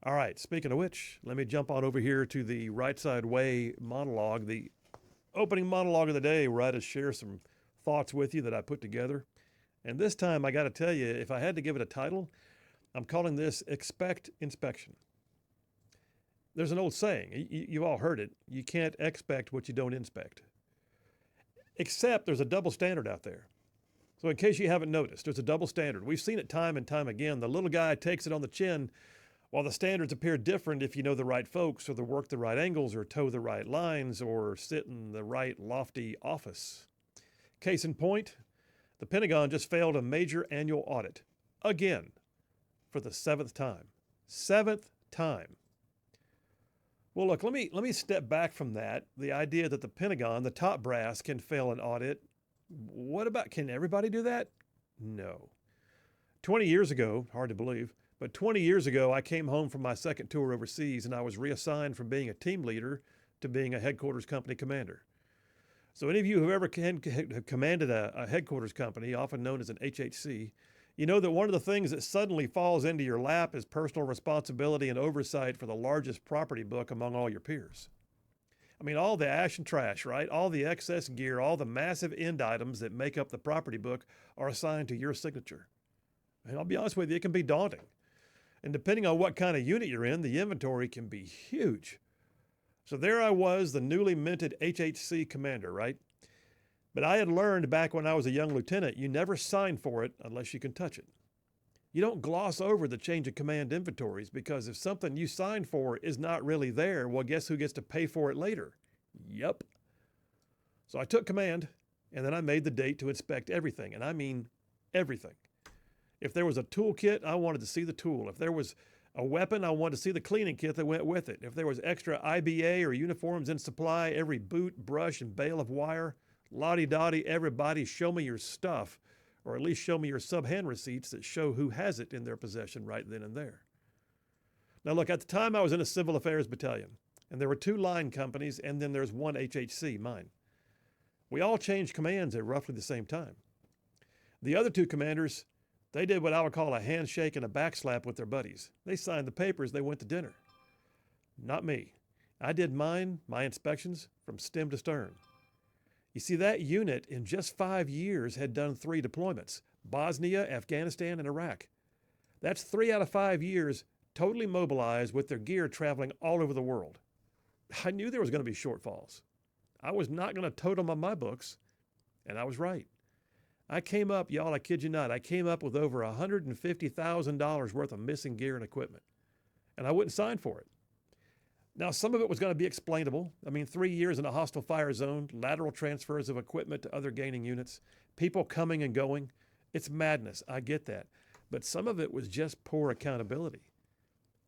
All right, speaking of which, let me jump on over here to the Rightside Way monologue, the opening monologue of the day, where I just share some thoughts with you that I put together. And this time, I got to tell you, if I had to give it a title, I'm calling this Expect Inspection. There's an old saying, you've all heard it, you can't expect what you don't inspect. Except there's a double standard out there. So in case you haven't noticed, there's a double standard. We've seen it time and time again. The little guy takes it on the chin, while the standards appear different if you know the right folks, or work the right angles, or toe the right lines, or sit in the right lofty office. Case in point, the Pentagon just failed a major annual audit. Again. For the seventh time. Seventh time. Well, look, let me step back from that. The idea that the Pentagon, the top brass, can fail an audit. What about, can everybody do that? No. 20 years ago, hard to believe, but 20 years ago, I came home from my second tour overseas and I was reassigned from being a team leader to being a headquarters company commander. So any of you who ever commanded a headquarters company, often known as an HHC, you know that one of the things that suddenly falls into your lap is personal responsibility and oversight for the largest property book among all your peers. I mean, all the ash and trash, right? All the excess gear, all the massive end items that make up the property book are assigned to your signature. And I'll be honest with you, it can be daunting. And depending on what kind of unit you're in, the inventory can be huge. So there I was, the newly minted HHC commander, right? But I had learned back when I was a young lieutenant, you never sign for it unless you can touch it. You don't gloss over the change of command inventories, because if something you signed for is not really there, well, guess who gets to pay for it later? Yep. So I took command, and then I made the date to inspect everything, and I mean everything. If there was a toolkit, I wanted to see the tool. If there was a weapon, I wanted to see the cleaning kit that went with it. If there was extra IBA or uniforms in supply, every boot, brush, and bale of wire, lottie-dottie, everybody, show me your stuff, or at least show me your sub-hand receipts that show who has it in their possession right then and there. Now look, at the time I was in a civil affairs battalion, and there were 2 line companies, and then there's 1 HHC, mine. We all changed commands at roughly the same time. The other 2 commanders, they did what I would call a handshake and a backslap with their buddies. They signed the papers, they went to dinner. Not me. I did my inspections from stem to stern. You see, that unit in just 5 years had done 3 deployments: Bosnia, Afghanistan, and Iraq. That's 3 out of 5 years totally mobilized with their gear traveling all over the world. I knew there was going to be shortfalls. I was not going to totem on my books, and I was right. I came up, y'all, I kid you not, I came up with over $150,000 worth of missing gear and equipment, and I wouldn't sign for it. Now, some of it was going to be explainable. I mean, 3 years in a hostile fire zone, lateral transfers of equipment to other gaining units, people coming and going. It's madness. I get that. But some of it was just poor accountability.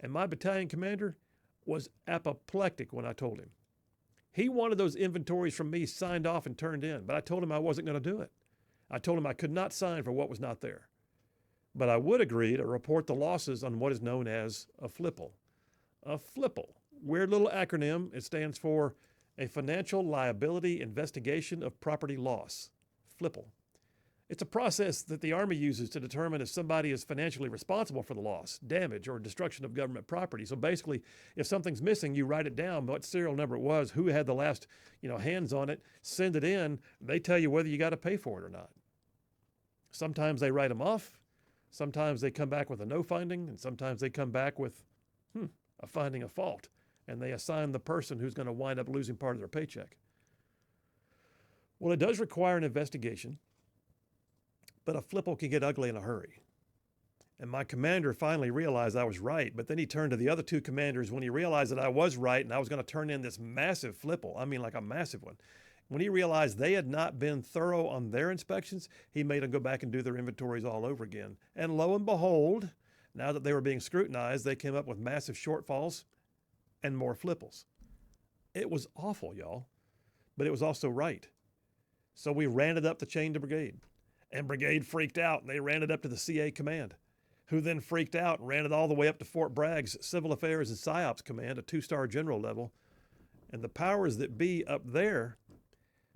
And my battalion commander was apoplectic when I told him. He wanted those inventories from me signed off and turned in, but I told him I wasn't going to do it. I told him I could not sign for what was not there. But I would agree to report the losses on what is known as a FLIPL. A FLIPL. Weird little acronym. It stands for a Financial Liability Investigation of Property Loss, FLIPL. It's a process that the Army uses to determine if somebody is financially responsible for the loss, damage, or destruction of government property. So basically, if something's missing, you write it down, what serial number it was, who had the last hands on it, send it in. They tell you whether you got to pay for it or not. Sometimes they write them off. Sometimes they come back with a no finding, and sometimes they come back with a finding of fault, and they assign the person who's going to wind up losing part of their paycheck. Well, it does require an investigation, but a FLIPL can get ugly in a hurry. And my commander finally realized I was right, but then he turned to the other 2 commanders when he realized that I was right and I was going to turn in this massive FLIPL, I mean like a massive one. When he realized they had not been thorough on their inspections, he made them go back and do their inventories all over again. And lo and behold, now that they were being scrutinized, they came up with massive shortfalls and more FLIPLs. It was awful, y'all, but it was also right. So we ran it up the chain to brigade, and brigade freaked out, and they ran it up to the CA command, who then freaked out and ran it all the way up to Fort Bragg's Civil Affairs and PSYOPs command, a 2-star general level. And the powers that be up there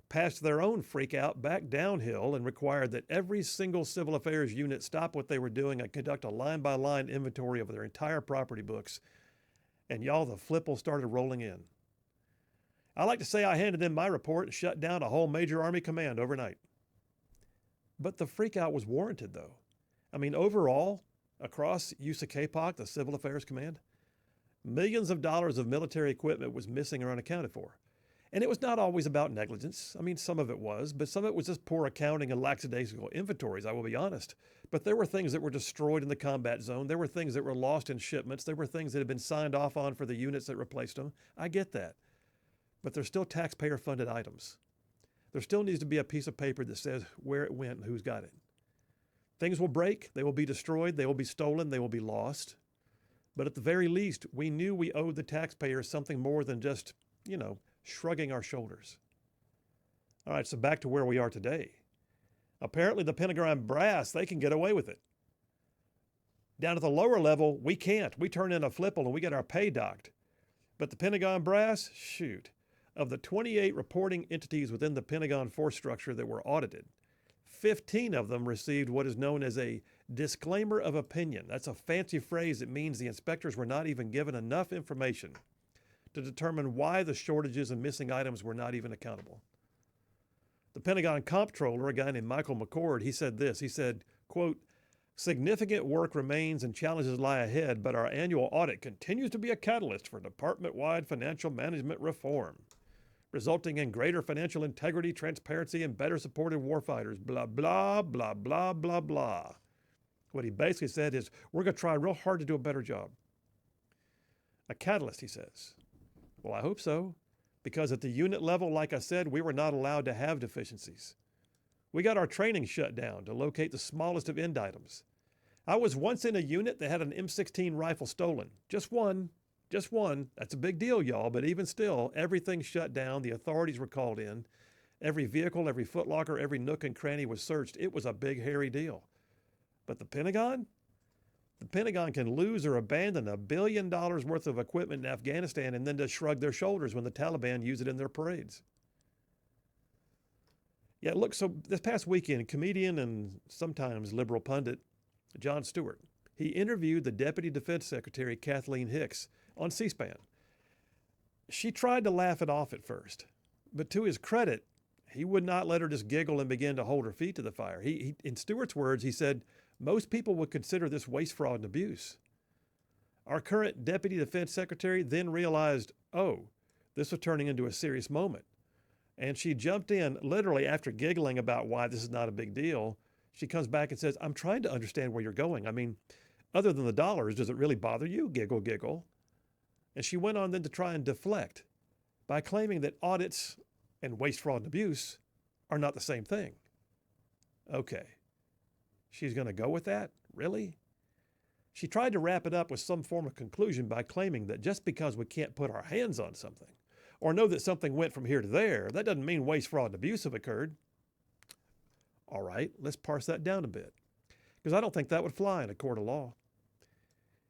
passed their own freak out back downhill and required that every single civil affairs unit stop what they were doing and conduct a line-by-line inventory of their entire property books And y'all, the flipple started rolling in. I like to say I handed in my report and shut down a whole major Army command overnight. But the freakout was warranted, though. I mean, overall, across USACAPOC, the Civil Affairs Command, millions of dollars of military equipment was missing or unaccounted for. And it was not always about negligence. I mean, some of it was, but some of it was just poor accounting and lackadaisical inventories, I will be honest. But there were things that were destroyed in the combat zone. There were things that were lost in shipments. There were things that had been signed off on for the units that replaced them. I get that. But they're still taxpayer-funded items. There still needs to be a piece of paper that says where it went and who's got it. Things will break. They will be destroyed. They will be stolen. They will be lost. But at the very least, we knew we owed the taxpayers something more than just, shrugging our shoulders. All right, so back to where we are today. Apparently the Pentagon brass, they can get away with it. Down at the lower level, we can't. We turn in a flipple and we get our pay docked. But the Pentagon brass, shoot. Of the 28 reporting entities within the Pentagon force structure that were audited, 15 of them received what is known as a disclaimer of opinion. That's a fancy phrase that means the inspectors were not even given enough information to determine why the shortages and missing items were not even accountable. The Pentagon comptroller, a guy named Michael McCord, he said this. He said, quote, "Significant work remains and challenges lie ahead, but our annual audit continues to be a catalyst for department-wide financial management reform, resulting in greater financial integrity, transparency, and better supported warfighters, blah, blah, blah, blah, blah, blah." What he basically said is, we're going to try real hard to do a better job. A catalyst, he says. Well, I hope so, because at the unit level, like I said, we were not allowed to have deficiencies. We got our training shut down to locate the smallest of end items. I was once in a unit that had an M16 rifle stolen. Just one. That's a big deal, y'all, but even still, everything shut down. The authorities were called in. Every vehicle, every footlocker, every nook and cranny was searched. It was a big, hairy deal. But the Pentagon? The Pentagon can lose or abandon $1 billion worth of equipment in Afghanistan and then just shrug their shoulders when the Taliban use it in their parades. Yeah, look, so this past weekend, comedian and sometimes liberal pundit Jon Stewart, he interviewed the Deputy Defense Secretary Kathleen Hicks on C-SPAN. She tried to laugh it off at first, but to his credit, he would not let her just giggle and begin to hold her feet to the fire. He in Stewart's words, he said, most people would consider this waste, fraud, and abuse. Our current Deputy Defense Secretary then realized, this was turning into a serious moment. And she jumped in, literally after giggling about why this is not a big deal. She comes back and says, I'm trying to understand where you're going. I mean, other than the dollars, does it really bother you? Giggle, giggle. And she went on then to try and deflect by claiming that audits and waste, fraud, and abuse are not the same thing. Okay. She's going to go with that? Really? She tried to wrap it up with some form of conclusion by claiming that just because we can't put our hands on something or know that something went from here to there, that doesn't mean waste, fraud, and abuse have occurred. All right, let's parse that down a bit, because I don't think that would fly in a court of law.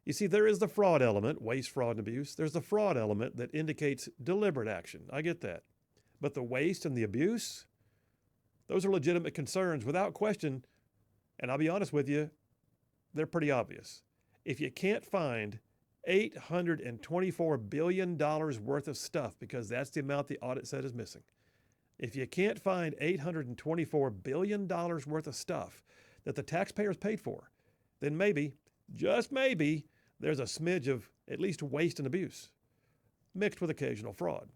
You see, there is the fraud element, waste, fraud, and abuse. There's the fraud element that indicates deliberate action. I get that. But the waste and the abuse, those are legitimate concerns without question. And I'll be honest with you, they're pretty obvious. If you can't find $824 billion worth of stuff, because that's the amount the audit said is missing, if you can't find $824 billion worth of stuff that the taxpayers paid for, then maybe, just maybe, there's a smidge of at least waste and abuse, mixed with occasional fraud.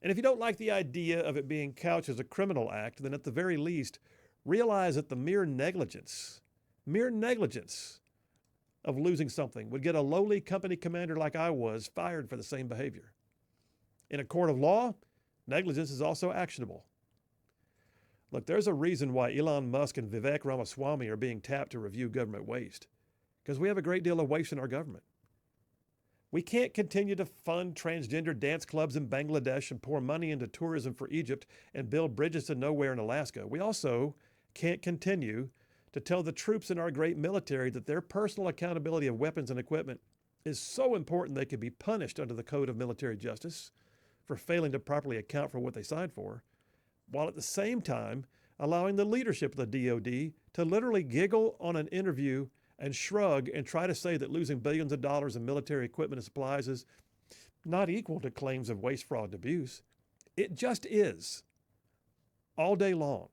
And if you don't like the idea of it being couched as a criminal act, then at the very least, realize that the mere negligence of losing something would get a lowly company commander like I was fired for the same behavior. In a court of law, negligence is also actionable. Look, there's a reason why Elon Musk and Vivek Ramaswamy are being tapped to review government waste, because we have a great deal of waste in our government. We can't continue to fund transgender dance clubs in Bangladesh and pour money into tourism for Egypt and build bridges to nowhere in Alaska. We also can't continue to tell the troops in our great military that their personal accountability of weapons and equipment is so important they could be punished under the Code of Military Justice for failing to properly account for what they signed for, while at the same time allowing the leadership of the DoD to literally giggle on an interview and shrug and try to say that losing billions of dollars in military equipment and supplies is not equal to claims of waste, fraud, and abuse. It just is, all day long.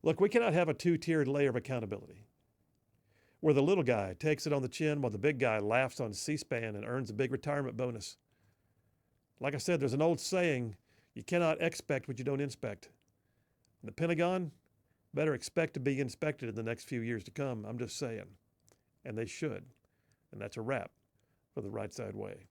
Look, we cannot have a two-tiered layer of accountability where the little guy takes it on the chin while the big guy laughs on C-SPAN and earns a big retirement bonus. Like I said, there's an old saying, you cannot expect what you don't inspect. And the Pentagon better expect to be inspected in the next few years to come. I'm just saying. And they should. And that's a wrap for the Right Side Way.